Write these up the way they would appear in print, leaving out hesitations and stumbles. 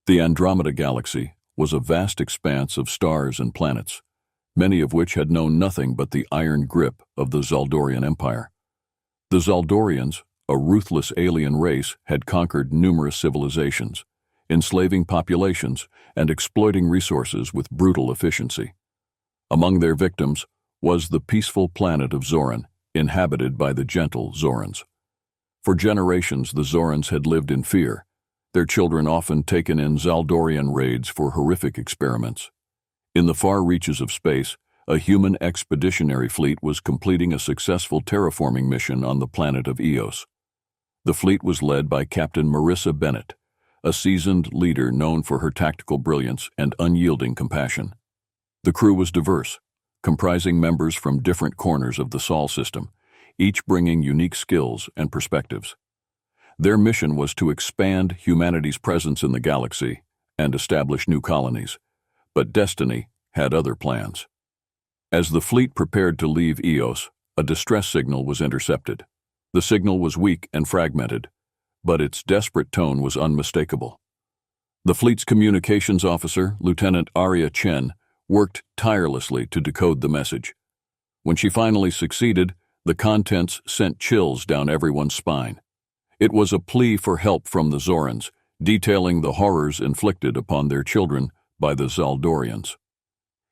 The Andromeda Galaxy was a vast expanse of stars and planets, many of which had known nothing but the iron grip of the Zaldorian Empire. The Zaldorians, a ruthless alien race, had conquered numerous civilizations, enslaving populations and exploiting resources with brutal efficiency. Among their victims was the peaceful planet of Zoran, inhabited by the gentle Zorans. For generations, the Zorans had lived in fear, their children often taken in Zaldorian raids for horrific experiments. In the far reaches of space, a human expeditionary fleet was completing a successful terraforming mission on the planet of Eos. The fleet was led by Captain Marissa Bennett, a seasoned leader known for her tactical brilliance and unyielding compassion. The crew was diverse, comprising members from different corners of the Sol system, each bringing unique skills and perspectives. Their mission was to expand humanity's presence in the galaxy and establish new colonies, but destiny had other plans. As the fleet prepared to leave Eos, a distress signal was intercepted. The signal was weak and fragmented, but its desperate tone was unmistakable. The fleet's communications officer, Lieutenant Arya Chen, worked tirelessly to decode the message. When she finally succeeded, the contents sent chills down everyone's spine. It was a plea for help from the Zorans, detailing the horrors inflicted upon their children by the Zaldorians.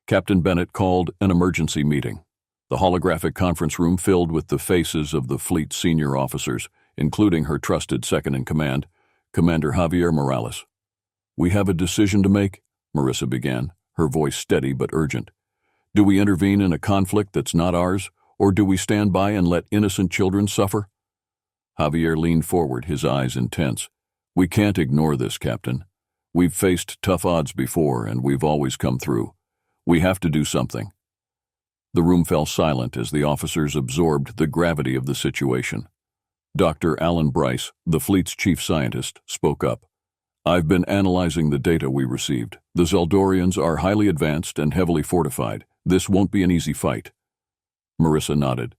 Captain Bennett called an emergency meeting. The holographic conference room filled with the faces of the fleet's senior officers, including her trusted second-in-command, Commander Javier Morales. "We have a decision to make," Marissa began, her voice steady but urgent. "Do we intervene in a conflict that's not ours, or do we stand by and let innocent children suffer?" Javier leaned forward, his eyes intense. "We can't ignore this, Captain. We've faced tough odds before, and we've always come through. We have to do something." The room fell silent as the officers absorbed the gravity of the situation. Dr. Alan Bryce, the fleet's chief scientist, spoke up. "I've been analyzing the data we received. The Zaldorians are highly advanced and heavily fortified. This won't be an easy fight." Marissa nodded.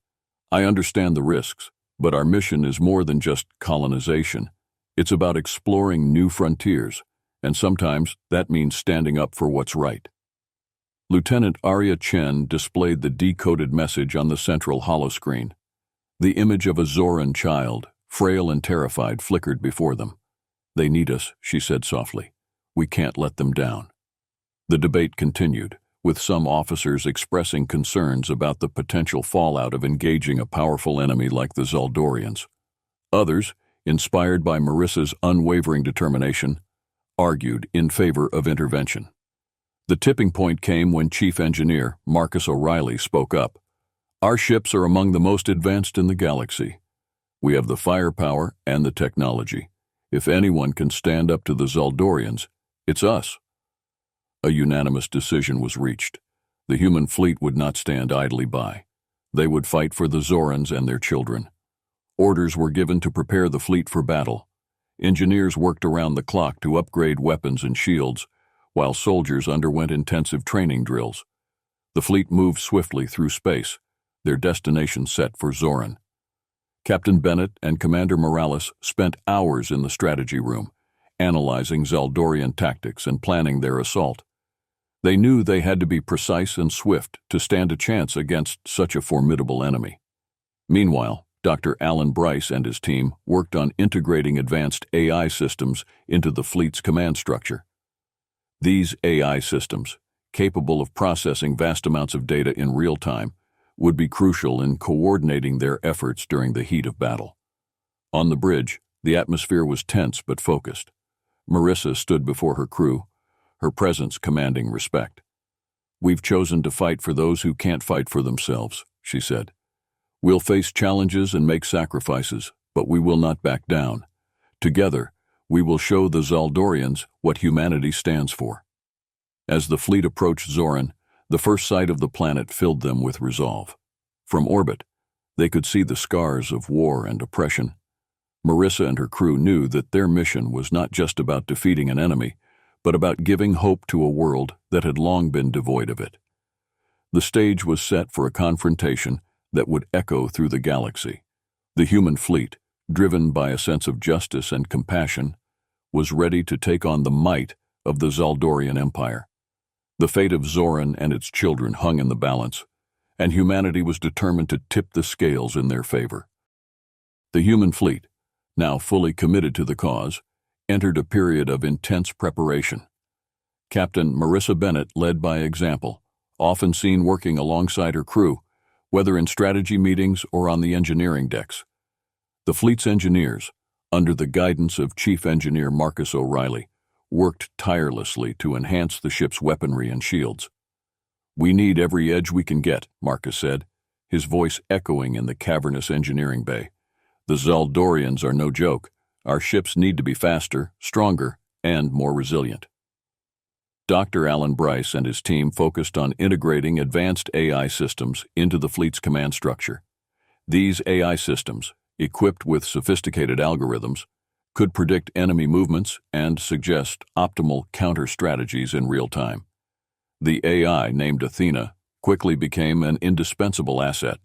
"I understand the risks, but our mission is more than just colonization. It's about exploring new frontiers, and sometimes that means standing up for what's right." Lieutenant Arya Chen displayed the decoded message on the central holoscreen. The image of a Zoran child, frail and terrified, flickered before them. "They need us," she said softly. "We can't let them down." The debate continued, with some officers expressing concerns about the potential fallout of engaging a powerful enemy like the Zaldorians. Others, inspired by Marissa's unwavering determination, argued in favor of intervention. The tipping point came when Chief Engineer Marcus O'Reilly spoke up. "Our ships are among the most advanced in the galaxy. We have the firepower and the technology. If anyone can stand up to the Zaldorians, it's us." A unanimous decision was reached. The human fleet would not stand idly by. They would fight for the Zorans and their children. Orders were given to prepare the fleet for battle. Engineers worked around the clock to upgrade weapons and shields, while soldiers underwent intensive training drills. The fleet moved swiftly through space, their destination set for Zoran. Captain Bennett and Commander Morales spent hours in the strategy room, analyzing Zaldorian tactics and planning their assault. They knew they had to be precise and swift to stand a chance against such a formidable enemy. Meanwhile, Dr. Alan Bryce and his team worked on integrating advanced AI systems into the fleet's command structure. These AI systems, capable of processing vast amounts of data in real time, would be crucial in coordinating their efforts during the heat of battle. On the bridge, the atmosphere was tense but focused. Marissa stood before her crew, her presence commanding respect. "We've chosen to fight for those who can't fight for themselves," she said. "We'll face challenges and make sacrifices, but we will not back down. Together, we will show the Zaldorians what humanity stands for." As the fleet approached Zoran, the first sight of the planet filled them with resolve. From orbit, they could see the scars of war and oppression. Marissa and her crew knew that their mission was not just about defeating an enemy, but about giving hope to a world that had long been devoid of it. The stage was set for a confrontation that would echo through the galaxy. The human fleet, driven by a sense of justice and compassion, was ready to take on the might of the Zaldorian Empire. The fate of Zoran and its children hung in the balance, and humanity was determined to tip the scales in their favor. The human fleet, now fully committed to the cause, entered a period of intense preparation. Captain Marissa Bennett led by example, often seen working alongside her crew, whether in strategy meetings or on the engineering decks. The fleet's engineers, under the guidance of Chief Engineer Marcus O'Reilly, worked tirelessly to enhance the ship's weaponry and shields. "We need every edge we can get," Marcus said, his voice echoing in the cavernous engineering bay. "The Zaldorians are no joke. Our ships need to be faster, stronger, and more resilient." Dr. Alan Bryce and his team focused on integrating advanced AI systems into the fleet's command structure. These AI systems, equipped with sophisticated algorithms, could predict enemy movements and suggest optimal counter-strategies in real time. The AI, named Athena, quickly became an indispensable asset.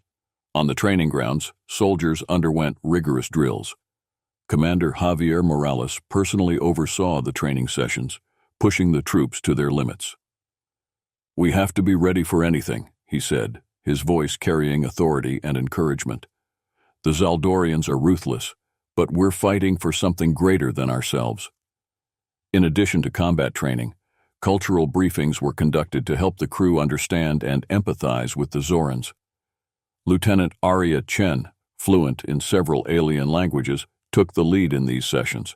On the training grounds, soldiers underwent rigorous drills. Commander Javier Morales personally oversaw the training sessions, pushing the troops to their limits. "We have to be ready for anything," he said, his voice carrying authority and encouragement. "The Zaldorians are ruthless, but we're fighting for something greater than ourselves." In addition to combat training, cultural briefings were conducted to help the crew understand and empathize with the Zorans. Lieutenant Arya Chen, fluent in several alien languages, took the lead in these sessions.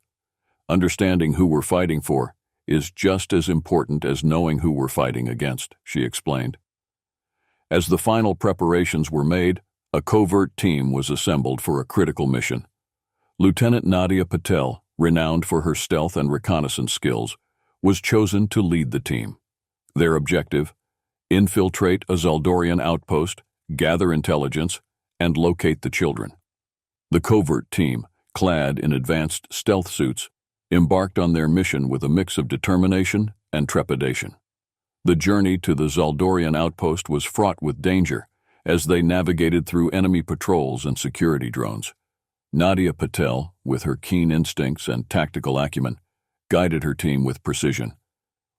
"Understanding who we're fighting for is just as important as knowing who we're fighting against," she explained. As the final preparations were made, a covert team was assembled for a critical mission. Lieutenant Nadia Patel, renowned for her stealth and reconnaissance skills, was chosen to lead the team. Their objective: infiltrate a Zaldorian outpost, gather intelligence, and locate the children. The covert team, clad in advanced stealth suits, embarked on their mission with a mix of determination and trepidation. The journey to the Zaldorian outpost was fraught with danger as they navigated through enemy patrols and security drones. Nadia Patel, with her keen instincts and tactical acumen, guided her team with precision.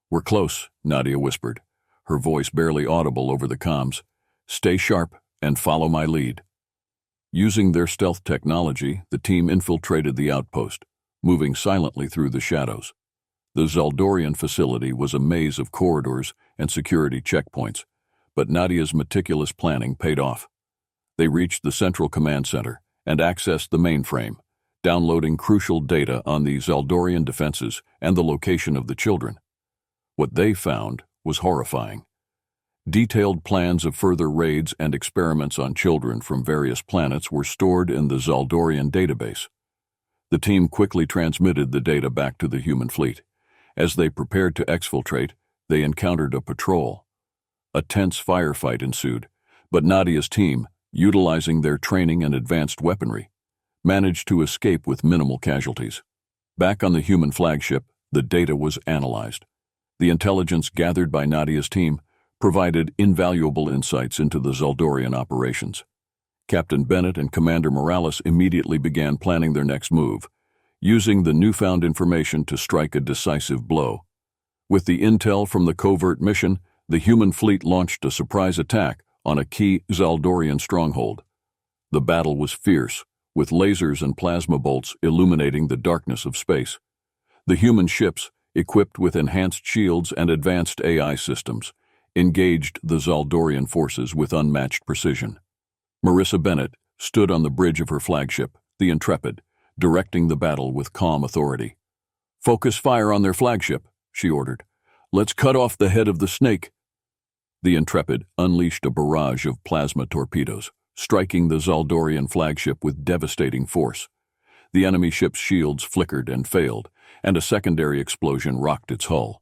"We're close," Nadia whispered, her voice barely audible over the comms. "Stay sharp and follow my lead." Using their stealth technology, the team infiltrated the outpost, moving silently through the shadows. The Zaldorian facility was a maze of corridors and security checkpoints, but Nadia's meticulous planning paid off. They reached the central command center and accessed the mainframe, downloading crucial data on the Zaldorian defenses and the location of the children. What they found was horrifying. Detailed plans of further raids and experiments on children from various planets were stored in the Zaldorian database. The team quickly transmitted the data back to the human fleet. As they prepared to exfiltrate, they encountered a patrol. A tense firefight ensued, but Nadia's team, utilizing their training and advanced weaponry, managed to escape with minimal casualties. Back on the human flagship, the data was analyzed. The intelligence gathered by Nadia's team provided invaluable insights into the Zaldorian operations. Captain Bennett and Commander Morales immediately began planning their next move, using the newfound information to strike a decisive blow. With the intel from the covert mission, the human fleet launched a surprise attack on a key Zaldorian stronghold. The battle was fierce, with lasers and plasma bolts illuminating the darkness of space. The human ships, equipped with enhanced shields and advanced AI systems, engaged the Zaldorian forces with unmatched precision. Marissa Bennett stood on the bridge of her flagship, the Intrepid, directing the battle with calm authority. "Focus fire on their flagship," she ordered. "Let's cut off the head of the snake." The Intrepid unleashed a barrage of plasma torpedoes, striking the Zaldorian flagship with devastating force. The enemy ship's shields flickered and failed, and a secondary explosion rocked its hull.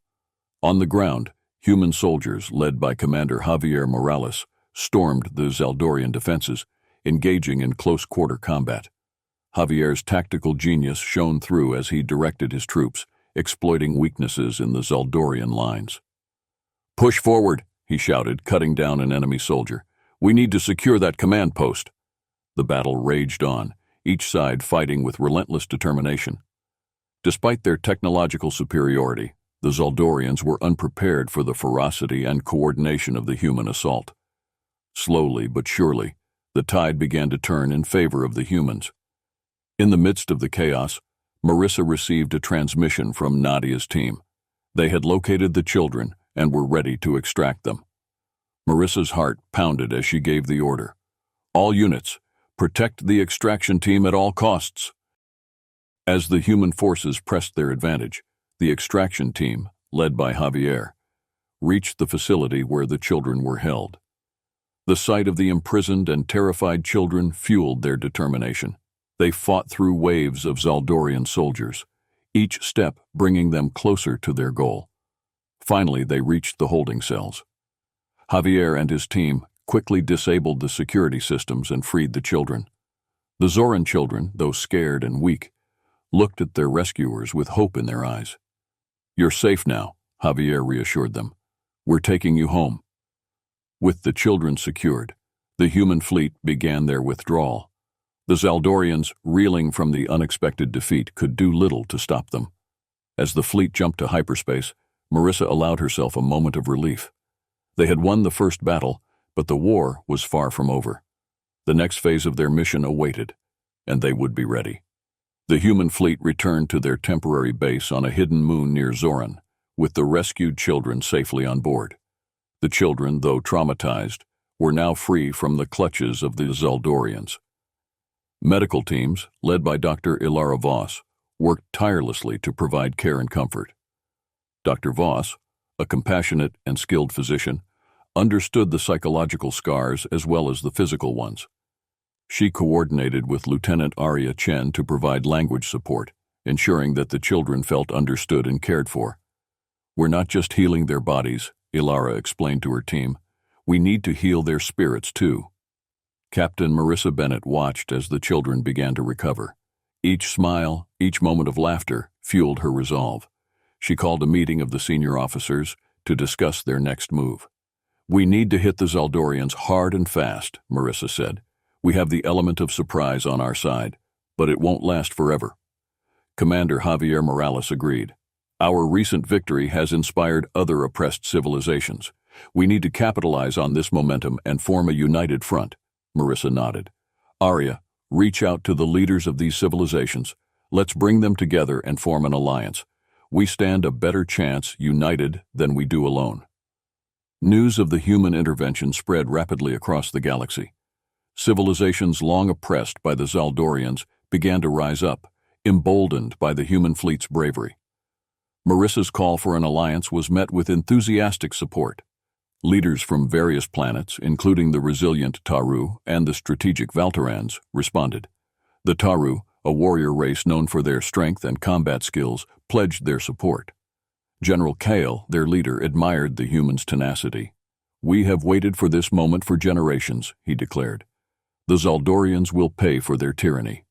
On the ground, human soldiers, led by Commander Javier Morales, stormed the Zaldorian defenses, engaging in close-quarter combat. Javier's tactical genius shone through as he directed his troops, exploiting weaknesses in the Zaldorian lines. "Push forward," he shouted, cutting down an enemy soldier. "We need to secure that command post." The battle raged on, each side fighting with relentless determination. Despite their technological superiority, The Zaldorians were unprepared for the ferocity and coordination of the human assault. Slowly but surely, the tide began to turn in favor of the humans. In the midst of the chaos, Marissa received a transmission from Nadia's team. They had located the children and were ready to extract them. Marissa's heart pounded as she gave the order. All units, protect the extraction team at all costs. As the human forces pressed their advantage, the extraction team, led by Javier, reached the facility where the children were held. The sight of the imprisoned and terrified children fueled their determination. They fought through waves of Zaldorian soldiers, each step bringing them closer to their goal. Finally, they reached the holding cells. Javier and his team quickly disabled the security systems and freed the children. The Zoran children, though scared and weak, looked at their rescuers with hope in their eyes. "You're safe now," Javier reassured them. "We're taking you home." With the children secured, the human fleet began their withdrawal. The Zaldorians, reeling from the unexpected defeat, could do little to stop them. As the fleet jumped to hyperspace, Marissa allowed herself a moment of relief. They had won the first battle, but the war was far from over. The next phase of their mission awaited, and they would be ready. The human fleet returned to their temporary base on a hidden moon near Zoran, with the rescued children safely on board. The children, though traumatized, were now free from the clutches of the Zaldorians. Medical teams, led by Dr. Ilara Voss, worked tirelessly to provide care and comfort. Dr. Voss, a compassionate and skilled physician, understood the psychological scars as well as the physical ones. She coordinated with Lieutenant Arya Chen to provide language support, ensuring that the children felt understood and cared for. "We're not just healing their bodies," Ilara explained to her team. "We need to heal their spirits too." Captain Marissa Bennett watched as the children began to recover. Each smile, each moment of laughter fueled her resolve. She called a meeting of the senior officers to discuss their next move. "We need to hit the Zaldorians hard and fast," Marissa said. "We have the element of surprise on our side, but it won't last forever." Commander Javier Morales agreed. "Our recent victory has inspired other oppressed civilizations. We need to capitalize on this momentum and form a united front." Marissa nodded. "Arya, reach out to the leaders of these civilizations. Let's bring them together and form an alliance. We stand a better chance united than we do alone." News of the human intervention spread rapidly across the galaxy. Civilizations long oppressed by the Zaldorians began to rise up, emboldened by the human fleet's bravery. Marissa's call for an alliance was met with enthusiastic support. Leaders from various planets, including the resilient Taru and the strategic Valterans, responded. The Taru, a warrior race known for their strength and combat skills, pledged their support. General Kale, their leader, admired the humans' tenacity. "We have waited for this moment for generations," he declared. "The Zaldorians will pay for their tyranny."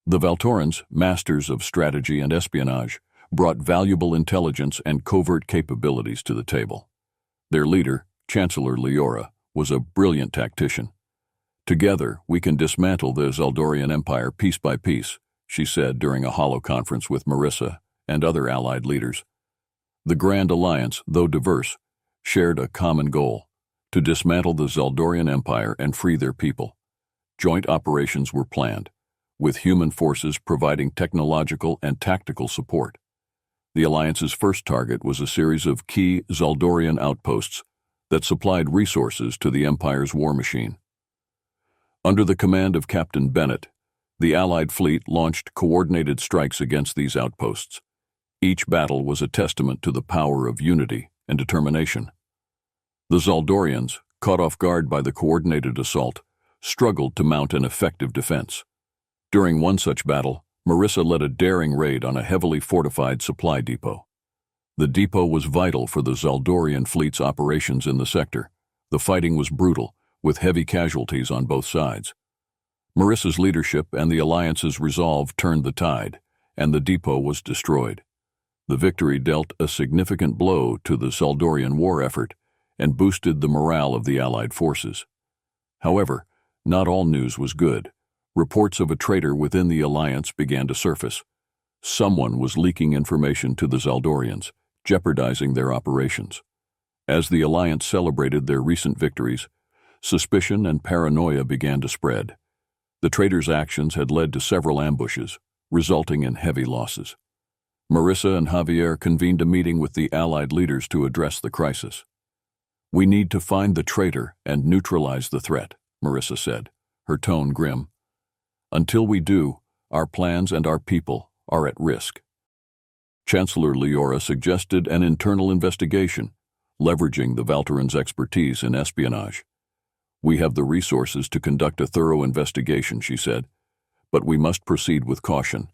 The Valtorans, masters of strategy and espionage, brought valuable intelligence and covert capabilities to the table. Their leader, Chancellor Leora, was a brilliant tactician. "Together, we can dismantle the Zaldorian Empire piece by piece," she said during a holo conference with Marissa and other allied leaders. The Grand Alliance, though diverse, shared a common goal: to dismantle the Zaldorian Empire and free their people. Joint operations were planned, with human forces providing technological and tactical support. The Alliance's first target was a series of key Zaldorian outposts that supplied resources to the Empire's war machine. Under the command of Captain Bennett, the Allied fleet launched coordinated strikes against these outposts. Each battle was a testament to the power of unity and determination. The Zaldorians, caught off guard by the coordinated assault, struggled to mount an effective defense. During one such battle, Marissa led a daring raid on a heavily fortified supply depot. The depot was vital for the Zaldorian fleet's operations in the sector. The fighting was brutal, with heavy casualties on both sides. Marissa's leadership and the Alliance's resolve turned the tide, and the depot was destroyed. The victory dealt a significant blow to the Zaldorian war effort and boosted the morale of the Allied forces. However, not all news was good. Reports of a traitor within the Alliance began to surface. Someone was leaking information to the Zaldorians, jeopardizing their operations. As the Alliance celebrated their recent victories, suspicion and paranoia began to spread. The traitors' actions had led to several ambushes, resulting in heavy losses. Marissa and Javier convened a meeting with the Allied leaders to address the crisis. "We need to find the traitor and neutralize the threat," Marissa said, her tone grim. "Until we do, our plans and our people are at risk." Chancellor Leora suggested an internal investigation, leveraging the Valterans' expertise in espionage. "We have the resources to conduct a thorough investigation," she said, "but we must proceed with caution.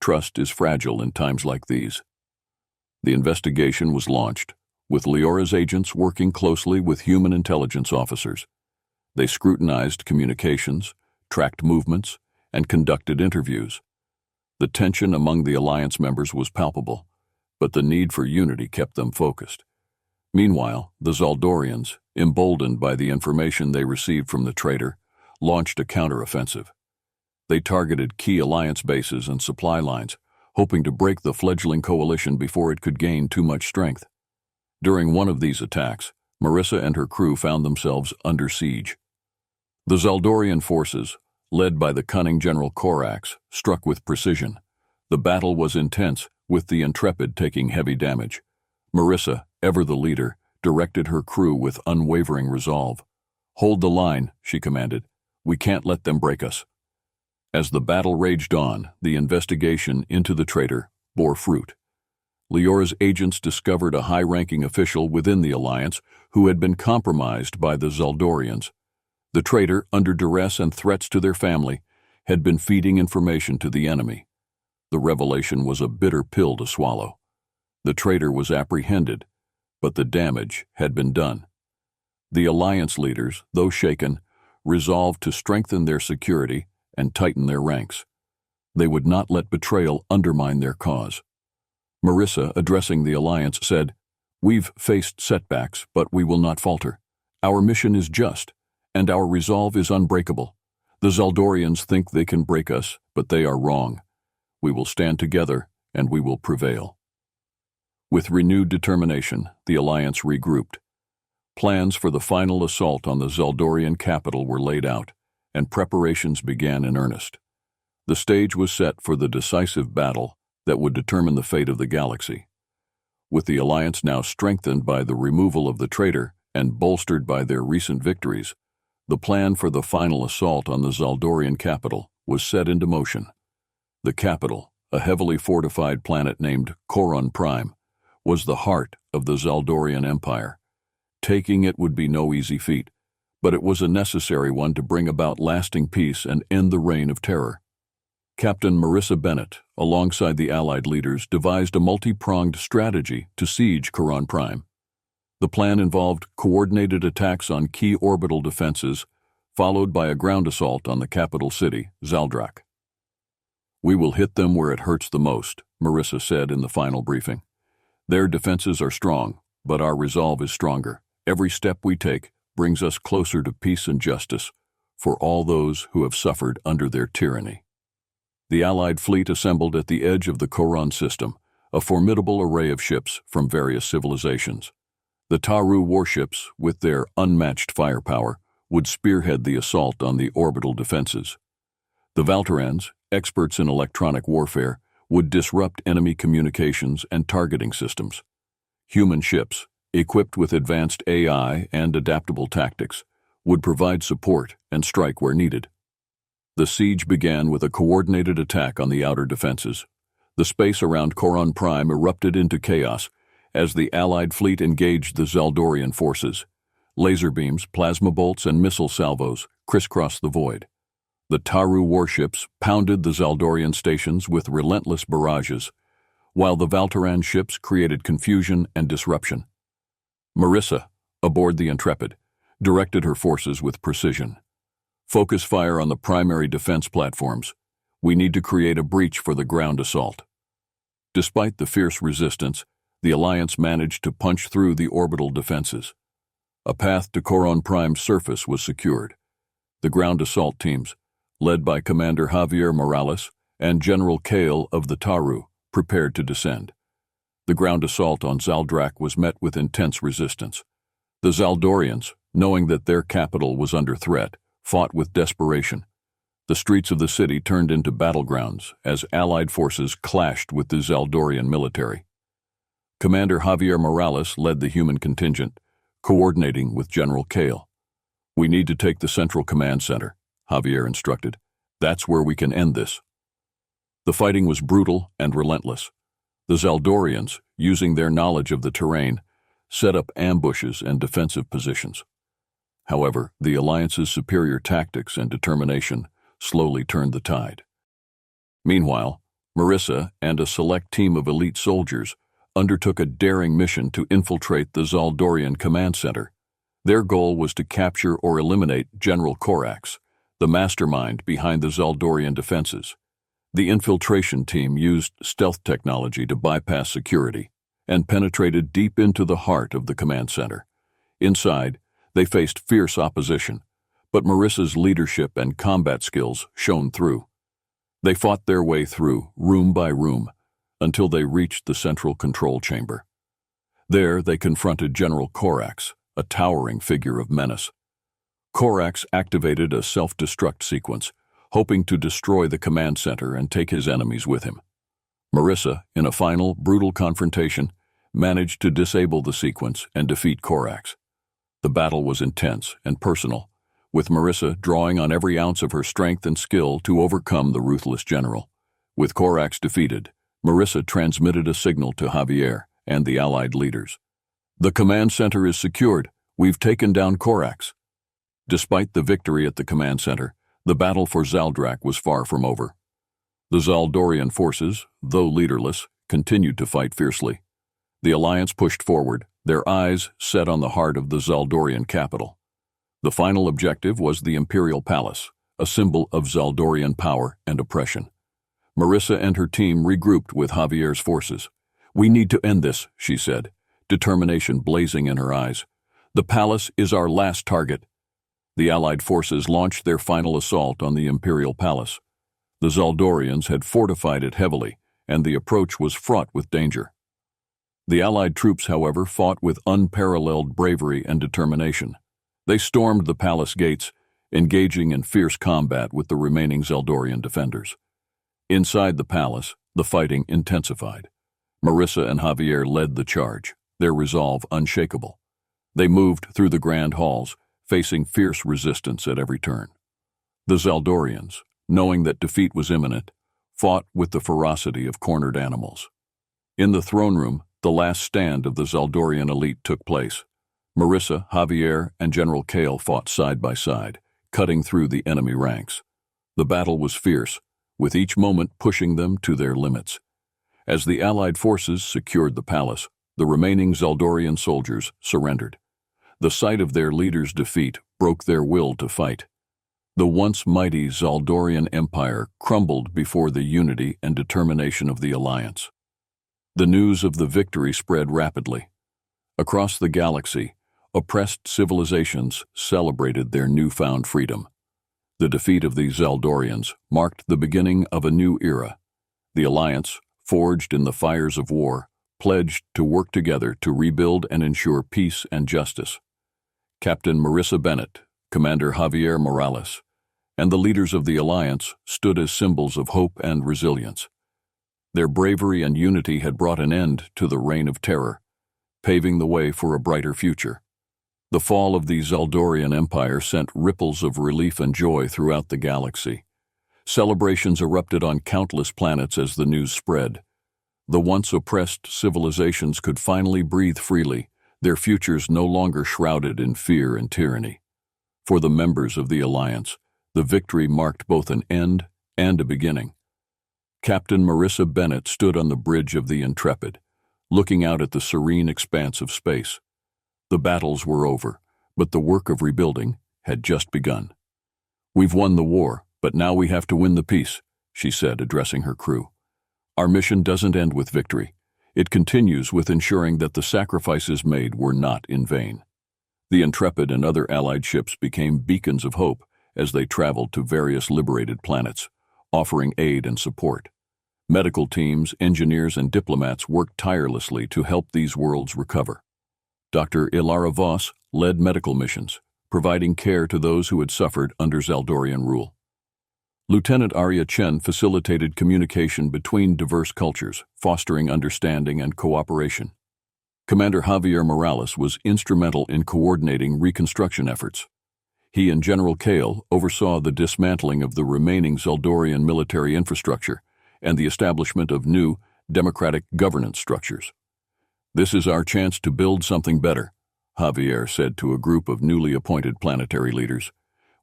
Trust is fragile in times like these." The investigation was launched, with Leora's agents working closely with human intelligence officers. They scrutinized communications, tracked movements, and conducted interviews. The tension among the Alliance members was palpable, but the need for unity kept them focused. Meanwhile, the Zaldorians, emboldened by the information they received from the traitor, launched a counteroffensive. They targeted key Alliance bases and supply lines, hoping to break the fledgling coalition before it could gain too much strength. During one of these attacks, Marissa and her crew found themselves under siege. The Zaldorian forces, led by the cunning General Corax, struck with precision. The battle was intense, with the Intrepid taking heavy damage. Marissa, ever the leader, directed her crew with unwavering resolve. "Hold the line," she commanded. "We can't let them break us." As the battle raged on, the investigation into the traitor bore fruit. Leora's agents discovered a high-ranking official within the Alliance who had been compromised by the Zaldorians. The traitor, under duress and threats to their family, had been feeding information to the enemy. The revelation was a bitter pill to swallow. The traitor was apprehended, but the damage had been done. The Alliance leaders, though shaken, resolved to strengthen their security and tighten their ranks. They would not let betrayal undermine their cause. Marissa, addressing the Alliance, said, "We've faced setbacks, but we will not falter. Our mission is just, and our resolve is unbreakable. The Zaldorians think they can break us, but they are wrong. We will stand together, and we will prevail." With renewed determination, the Alliance regrouped. Plans for the final assault on the Zaldorian capital were laid out, and preparations began in earnest. The stage was set for the decisive battle that would determine the fate of the galaxy. With the Alliance now strengthened by the removal of the traitor and bolstered by their recent victories, the plan for the final assault on the Zaldorian capital was set into motion. The capital, a heavily fortified planet named Coran Prime, was the heart of the Zaldorian Empire. Taking it would be no easy feat, but it was a necessary one to bring about lasting peace and end the reign of terror. Captain Marissa Bennett, alongside the Allied leaders, devised a multi-pronged strategy to siege Coran Prime. The plan involved coordinated attacks on key orbital defenses, followed by a ground assault on the capital city, Zaldrak. "We will hit them where it hurts the most," Marissa said in the final briefing. "Their defenses are strong, but our resolve is stronger. Every step we take brings us closer to peace and justice for all those who have suffered under their tyranny." The Allied fleet assembled at the edge of the Coran system, a formidable array of ships from various civilizations. The Taru warships, with their unmatched firepower, would spearhead the assault on the orbital defenses. The Valterans, experts in electronic warfare, would disrupt enemy communications and targeting systems. Human ships, equipped with advanced AI and adaptable tactics, would provide support and strike where needed. The siege began with a coordinated attack on the outer defenses. The space around Coran Prime erupted into chaos as the Allied fleet engaged the Zaldorian forces. Laser beams, plasma bolts, and missile salvos crisscrossed the void. The Taru warships pounded the Zaldorian stations with relentless barrages, while the Valteran ships created confusion and disruption. Marissa, aboard the Intrepid, directed her forces with precision. "Focus fire on the primary defense platforms. We need to create a breach for the ground assault." Despite the fierce resistance, the Alliance managed to punch through the orbital defenses. A path to Coran Prime's surface was secured. The ground assault teams, led by Commander Javier Morales and General Kale of the Taru, prepared to descend. The ground assault on Zaldrak was met with intense resistance. The Zaldorians, knowing that their capital was under threat, fought with desperation. The streets of the city turned into battlegrounds as Allied forces clashed with the Zaldorian military. Commander Javier Morales led the human contingent, coordinating with General Kale. "We need to take the Central Command Center," Javier instructed. "That's where we can end this." The fighting was brutal and relentless. The Zaldorians, using their knowledge of the terrain, set up ambushes and defensive positions. However, the Alliance's superior tactics and determination slowly turned the tide. Meanwhile, Marissa and a select team of elite soldiers undertook a daring mission to infiltrate the Zaldorian command center. Their goal was to capture or eliminate General Corax, the mastermind behind the Zaldorian defenses. The infiltration team used stealth technology to bypass security and penetrated deep into the heart of the command center. Inside, they faced fierce opposition, but Marissa's leadership and combat skills shone through. They fought their way through, room by room, until they reached the central control chamber. There, they confronted General Corax, a towering figure of menace. Corax activated a self-destruct sequence, hoping to destroy the command center and take his enemies with him. Marissa, in a final, brutal confrontation, managed to disable the sequence and defeat Corax. The battle was intense and personal, with Marissa drawing on every ounce of her strength and skill to overcome the ruthless general. With Corax defeated, Marissa transmitted a signal to Javier and the Allied leaders. "The command center is secured. We've taken down Corax." Despite the victory at the command center, the battle for Zaldrak was far from over. The Zaldorian forces, though leaderless, continued to fight fiercely. The Alliance pushed forward, their eyes set on the heart of the Zaldorian capital. The final objective was the Imperial Palace, a symbol of Zaldorian power and oppression. Marissa and her team regrouped with Javier's forces. "We need to end this," she said, determination blazing in her eyes. "The palace is our last target." The Allied forces launched their final assault on the Imperial Palace. The Zaldorians had fortified it heavily, and the approach was fraught with danger. The Allied troops, however, fought with unparalleled bravery and determination. They stormed the palace gates, engaging in fierce combat with the remaining Zaldorian defenders. Inside the palace, the fighting intensified. Marissa and Javier led the charge, their resolve unshakable. They moved through the grand halls, facing fierce resistance at every turn. The Zaldorians, knowing that defeat was imminent, fought with the ferocity of cornered animals. In the throne room, the last stand of the Zaldorian elite took place. Marissa, Javier, and General Kale fought side by side, cutting through the enemy ranks. The battle was fierce, with each moment pushing them to their limits. As the Allied forces secured the palace, the remaining Zaldorian soldiers surrendered. The sight of their leader's defeat broke their will to fight. The once mighty Zaldorian Empire crumbled before the unity and determination of the Alliance. The news of the victory spread rapidly. Across the galaxy, oppressed civilizations celebrated their newfound freedom. The defeat of the Zaldorians marked the beginning of a new era. The Alliance, forged in the fires of war, pledged to work together to rebuild and ensure peace and justice. Captain Marissa Bennett, Commander Javier Morales, and the leaders of the Alliance stood as symbols of hope and resilience. Their bravery and unity had brought an end to the reign of terror, paving the way for a brighter future. The fall of the Zaldorian Empire sent ripples of relief and joy throughout the galaxy. Celebrations erupted on countless planets as the news spread. The once oppressed civilizations could finally breathe freely, their futures no longer shrouded in fear and tyranny. For the members of the Alliance, the victory marked both an end and a beginning. Captain Marissa Bennett stood on the bridge of the Intrepid, looking out at the serene expanse of space. The battles were over, but the work of rebuilding had just begun. "We've won the war, but now we have to win the peace," she said, addressing her crew. "Our mission doesn't end with victory. It continues with ensuring that the sacrifices made were not in vain." The Intrepid and other Allied ships became beacons of hope as they traveled to various liberated planets, offering aid and support. Medical teams, engineers, and diplomats worked tirelessly to help these worlds recover. Dr. Ilara Voss led medical missions, providing care to those who had suffered under Zaldorian rule. Lieutenant Arya Chen facilitated communication between diverse cultures, fostering understanding and cooperation. Commander Javier Morales was instrumental in coordinating reconstruction efforts. He and General Kale oversaw the dismantling of the remaining Zaldorian military infrastructure and the establishment of new, democratic governance structures. "This is our chance to build something better," Javier said to a group of newly appointed planetary leaders.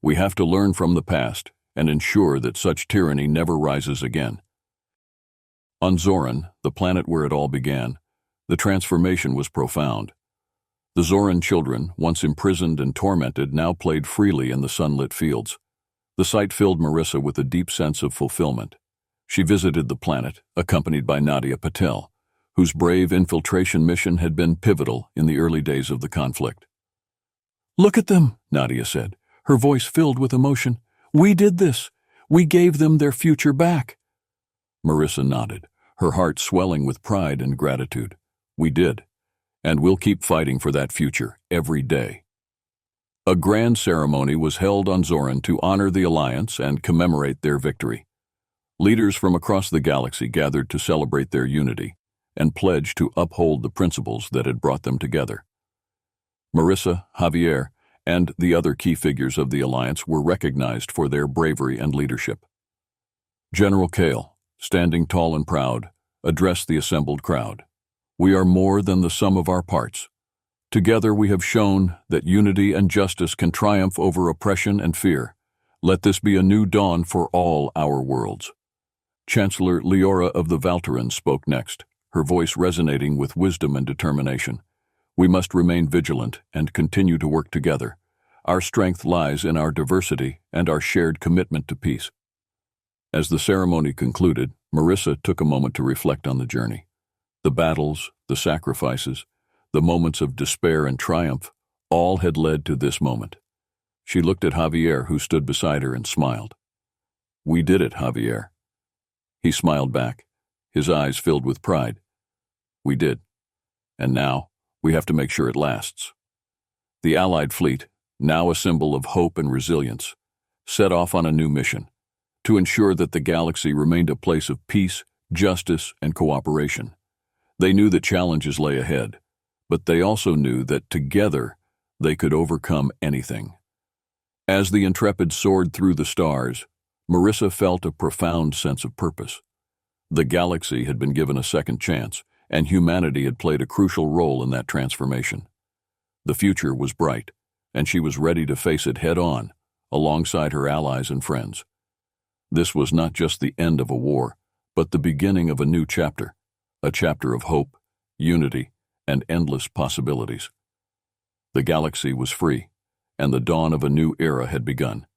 "We have to learn from the past and ensure that such tyranny never rises again." On Zoran, the planet where it all began, the transformation was profound. The Zoran children, once imprisoned and tormented, now played freely in the sunlit fields. The sight filled Marissa with a deep sense of fulfillment. She visited the planet, accompanied by Nadia Patel, whose brave infiltration mission had been pivotal in the early days of the conflict. "Look at them," Nadia said, her voice filled with emotion. "We did this. We gave them their future back." Marissa nodded, her heart swelling with pride and gratitude. "We did. And we'll keep fighting for that future every day." A grand ceremony was held on Zoran to honor the Alliance and commemorate their victory. Leaders from across the galaxy gathered to celebrate their unity and pledge to uphold the principles that had brought them together. Marissa, Javier, and the other key figures of the Alliance were recognized for their bravery and leadership. General Kale, standing tall and proud, addressed the assembled crowd. "We are more than the sum of our parts. Together we have shown that unity and justice can triumph over oppression and fear. Let this be a new dawn for all our worlds." Chancellor Leora of the Valterans spoke next, her voice resonating with wisdom and determination. "We must remain vigilant and continue to work together. Our strength lies in our diversity and our shared commitment to peace." As the ceremony concluded, Marissa took a moment to reflect on the journey. The battles, the sacrifices, the moments of despair and triumph, all had led to this moment. She looked at Javier, who stood beside her, and smiled. "We did it, Javier." He smiled back, his eyes filled with pride. "We did. And now, we have to make sure it lasts." The Allied fleet, now a symbol of hope and resilience, set off on a new mission, to ensure that the galaxy remained a place of peace, justice, and cooperation. They knew that challenges lay ahead, but they also knew that together they could overcome anything. As the Intrepid soared through the stars, Marissa felt a profound sense of purpose. The galaxy had been given a second chance, and humanity had played a crucial role in that transformation. The future was bright, and she was ready to face it head-on, alongside her allies and friends. This was not just the end of a war, but the beginning of a new chapter, a chapter of hope, unity, and endless possibilities. The galaxy was free, and the dawn of a new era had begun.